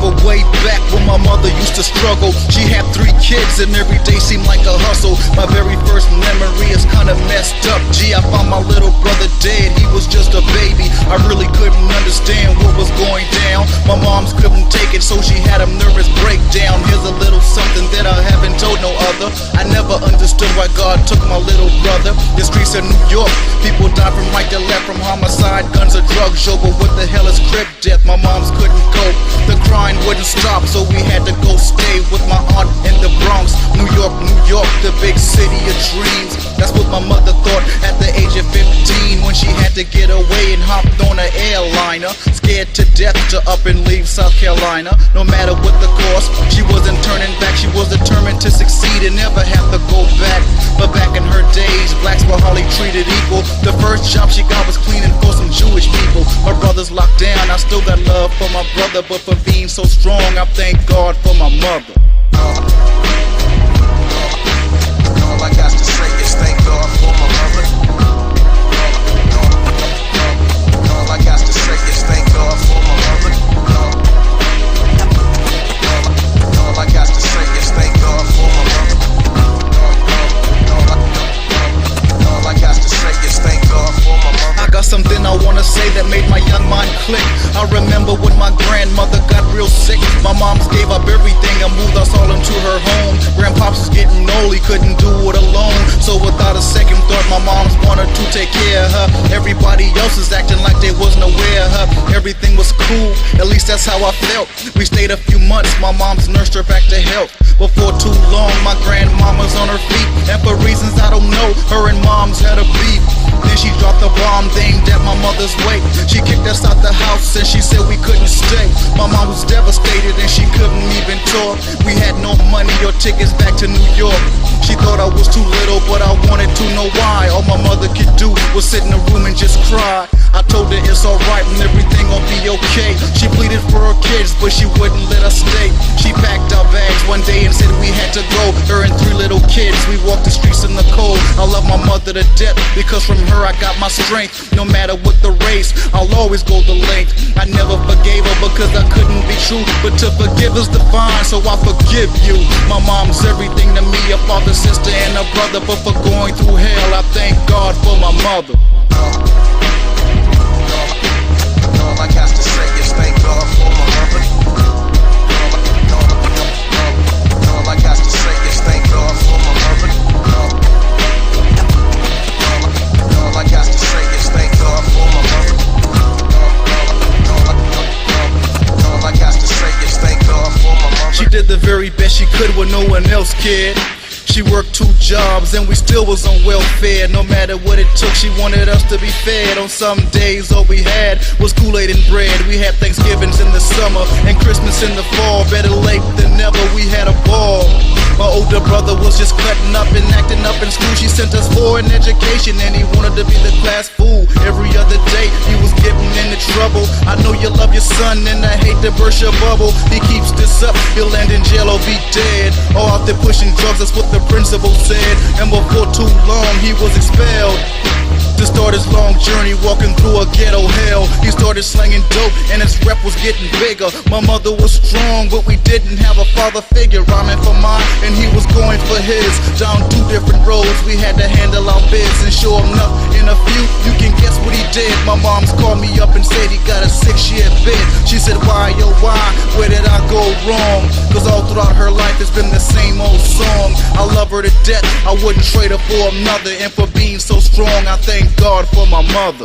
remember way back when my mother used to struggle. She had 3 kids and every day seemed like a hustle. My very first memory is kinda messed up. Gee, I found my little brother dead, he was just a baby. I really couldn't understand what was going down. My moms couldn't take it, so she had a nervous breakdown. Here's a little something that I haven't told no other. I never understood why God took my little brother. The streets of New York, people die from right to left, from homicide, guns or drugs. Yo, but what the hell is crib death? My moms couldn't cope, the crying wouldn't stop, so we had to go stay with my aunt in the Bronx. New York, the big city of dreams. That's what my mother thought at the age of 15, when she had to get away and hopped on an airliner, scared to death to up and leave South Carolina. No matter what the cost, she wasn't turning back. She was determined to succeed and never have to go back. But back in her days, blacks were hardly treated equal. The first job she got was cleaning for some Jewish people. My brother's locked down, I still got love for my brother, but for being so strong, I thank God for my mother. All I got to say is thank God for my mother. All I got to say is thank God for my mother. All I got to say is thank God for my mother. All I got to say is thank God for my mother. I got something I wanna say that made my young mind click. I remember when my grandmother got real sick. My mom's gave up everything and moved us all into her home. Grandpops was getting old, he couldn't do it alone. So without a second thought, my mom's wanted to take care of her. Everybody else is acting like they wasn't aware of her. Everything was cool, at least that's how I felt. We stayed a few months, my mom's nursed her back to health. Before too long, my grandmama's on her feet, and for reasons I don't know, her and mom's had a beef. Then she dropped a bomb aimed at my mother's weight. She kicked us out the house and she said we couldn't stay. My mom was devastated and she couldn't even talk. We had no money or tickets back to New York. She thought I was too little, but I wanted to know why. All my mother could do was sit in the room and just cry. I told her it's alright and everything gon' be okay. She pleaded for her kids, but she wouldn't let us stay. She packed our bags one day and said we had to go. Her and 3 little kids, we walked the streets in the cold. I love my mother to death, because from her I got my strength. No matter what the race, I'll always go the length. I never forgave her because I couldn't be true, but to forgive is divine, so I forgive you. My mom's everything to me, a father, sister, and a brother. But for going through hell, I thank God for my mother. All I got to say is thank God for my mother. All I got to say is thank God for my mother. All I got to say is thank God for my mother. All I got to say is thank God for my mother. She did the very best she could when no one else cared. She worked 2 jobs and we still was on welfare. No matter what it took, she wanted us to be fed. On some days all we had was Kool-Aid and bread. We had Thanksgivings in the summer and Christmas in the fall. Better late than never, we had a ball. My older brother was just cutting up and acting up in school. She sent us for an education and he wanted to be the class fool. Every other day he was getting into trouble. I know you love your son and I hate to burst your bubble. He keeps this up, he'll end in jail or be dead, or out there pushing drugs, that's what the principal said. And before too long he was expelled to start his long journey walking through a ghetto hell. He started slinging dope and his rep was getting bigger. My mother was strong, but we didn't have a father figure. Rhyming for mine and he was going for his. Down 2 different roads, we had to handle our biz. And sure enough, in a few, you can guess what he did. My mom's called me up and said he got a 6-year bid. She said, why, yo, why? Where did I go wrong? Cause all throughout her life it's been the same old song. I love her to death, I wouldn't trade her for another. And for being so strong, I thank God for my mother.